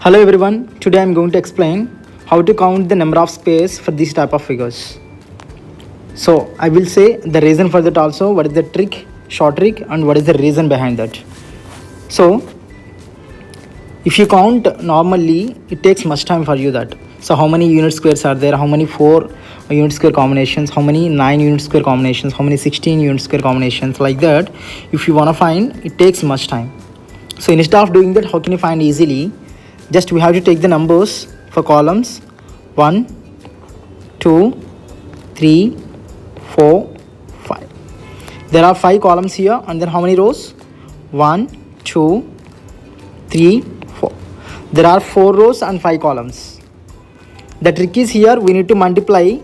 Hello everyone, today I am going to explain how to count the number of squares for this type of figures. So I will say the reason for that also, what is the trick, short trick, and what is the reason behind that. So if you count normally, it takes much time for you that. So how many unit squares are there, how many 4 unit square combinations, how many 9 unit square combinations, how many 16 unit square combinations, like that. If you want to find, it takes much time. So instead of doing that, how can you find easily? Just we have to take the numbers for columns 1, 2, 3, 4, 5. There are 5 columns here, and then how many rows? 1, 2, 3, 4. There are 4 rows and 5 columns. The trick is here, we need to multiply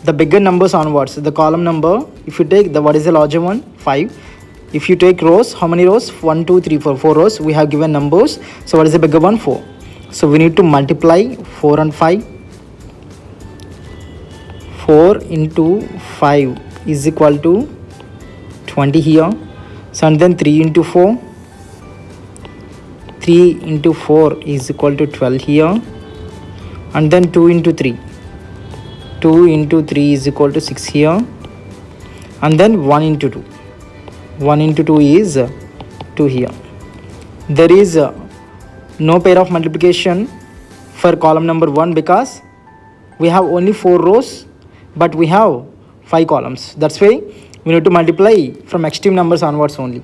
the bigger numbers onwards. The column number, if you take the what is the larger one? 5. If you take rows, how many rows? 1, 2, 3, 4. 4 rows. We have given numbers. So what is the bigger one? 4. So we need to multiply 4 and 5. 4 into 5 is equal to 20 here. So and then 3 into 4. 3 into 4 is equal to 12 here. And then 2 into 3. 2 into 3 is equal to 6 here. And then 1 into 2. 1 into 2 is 2 here. There is no pair of multiplication for column number 1 because we have only 4 rows but we have 5 columns. That's why we need to multiply from extreme numbers onwards only.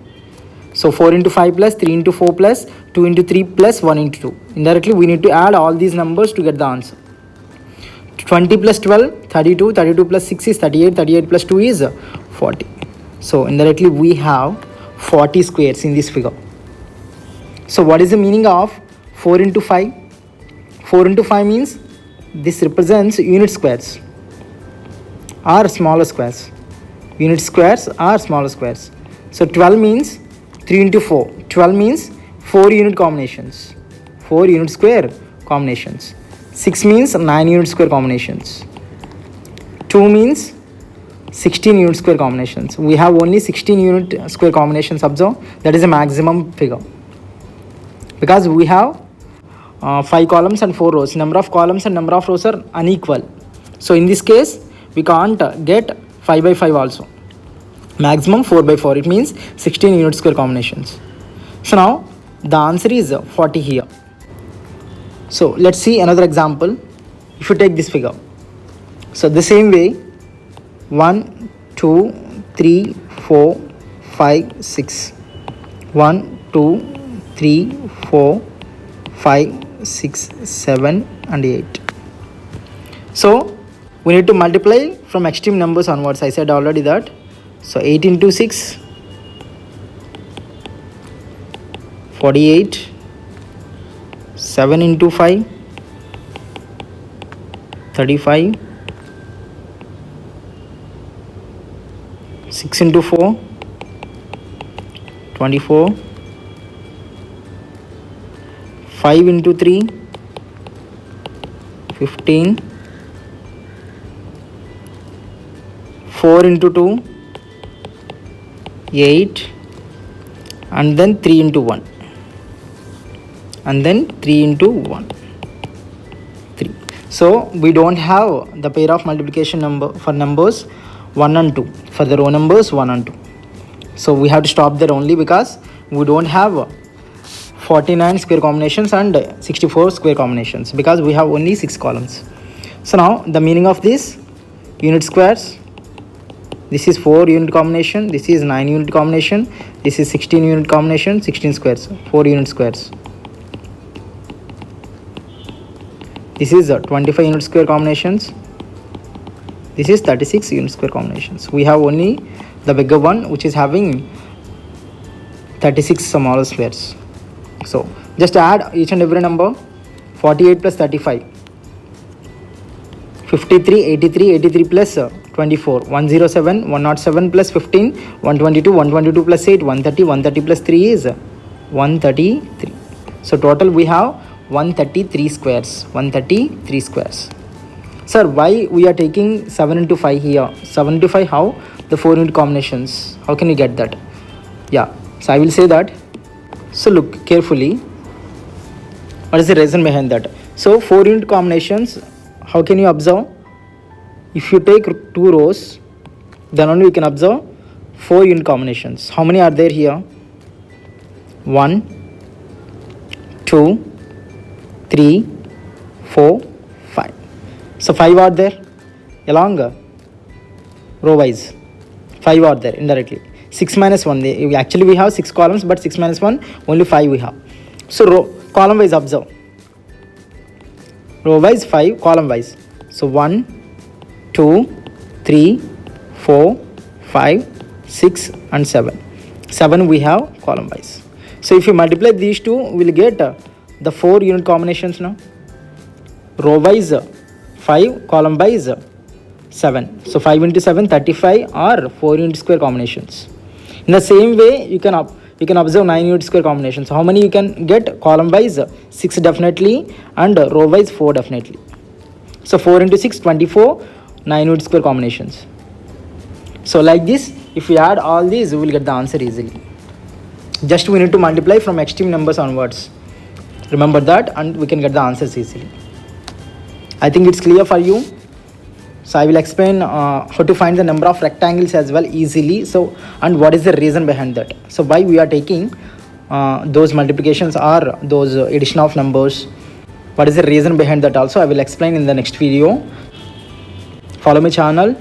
So 4 into 5 plus 3 into 4 plus 2 into 3 plus 1 into 2. Indirectly we need to add all these numbers to get the answer. 20 plus 12, 32, 32 plus 6 is 38, 38 plus 2 is 40. So indirectly we have 40 squares in this figure. So what is the meaning of 4 into 5? 4 into 5 means this represents unit squares or smaller squares. Unit squares are smaller squares. So 12 means 3 into 4. 12 means 4 unit combinations. 4 unit square combinations. 6 means 9 unit square combinations. 2 means 16 unit square combinations. We have only 16 unit square combinations. Observe, that is a maximum figure because we have 5 columns and 4 rows. Number of columns and number of rows are unequal. So in this case we can't get 5 by 5 also. Maximum 4 by 4. It means 16 unit square combinations. So now the answer is 40 here. So let's see another example. If you take this figure, so the same way 1, 2, 3, 4, 5, 6. 1, 2, 3, 4, 5, 6, 7 and 8. So we need to multiply from extreme numbers onwards. I said already that. So 8 into 6, 48. 7 into 5, 35. 6 into 4, 24. 5 into 3, 15. 4 into 2, 8. And then 3 into 1. And then 3 into 1, 3. So we don't have the pair of multiplication number for numbers 1 and 2, for the row numbers 1 and 2. So we have to stop there only because we don't have 49 square combinations and 64 square combinations because we have only 6 columns. So now the meaning of this unit squares, this is 4 unit combination, this is 9 unit combination, this is 16 unit combination, 16 squares, 4 unit squares. This is 25 unit square combinations. This is 36 unit square combinations. We have only the bigger one which is having 36 smaller squares. So just add each and every number. 48 plus 35. 53, 83, 83 plus 24. 107, 107 plus 15. 122, 122 plus 8. 130, 130 plus 3 is 133. So total we have 133 squares. 133 squares. Sir, why we are taking 7 into 5 here? 7 into 5, how? The 4 unit combinations. How can you get that? Yeah, so I will say that. So look carefully. What is the reason behind that? So 4 unit combinations, how can you observe? If you take 2 rows, then only we can observe 4 unit combinations. How many are there here? 1, 2, 3, 4, 5. So 5 are there along row wise. 5 are there indirectly. 6 minus 1. Actually we have 6 columns, but 6 minus 1, only 5 we have. So column wise observe. Row wise 5, column wise. So 1, 2, 3, 4, 5, 6 and 7. 7 we have column wise. So if you multiply these two, we will get the 4 unit combinations now. Row wise 5, column wise 7. So 5 into 7, 35 or 4 unit square combinations. In the same way, you can observe 9 unit square combinations. How many you can get? Column wise 6 definitely, and row wise 4 definitely. So 4 into 6, 24, 9 unit square combinations. So like this, if we add all these, we will get the answer easily. Just we need to multiply from extreme numbers onwards. Remember that, and we can get the answers easily. I think it's clear for you. So I will explain how to find the number of rectangles as well easily. So, and what is the reason behind that. So why we are taking those multiplications or those addition of numbers. What is the reason behind that also I will explain in the next video. Follow my channel.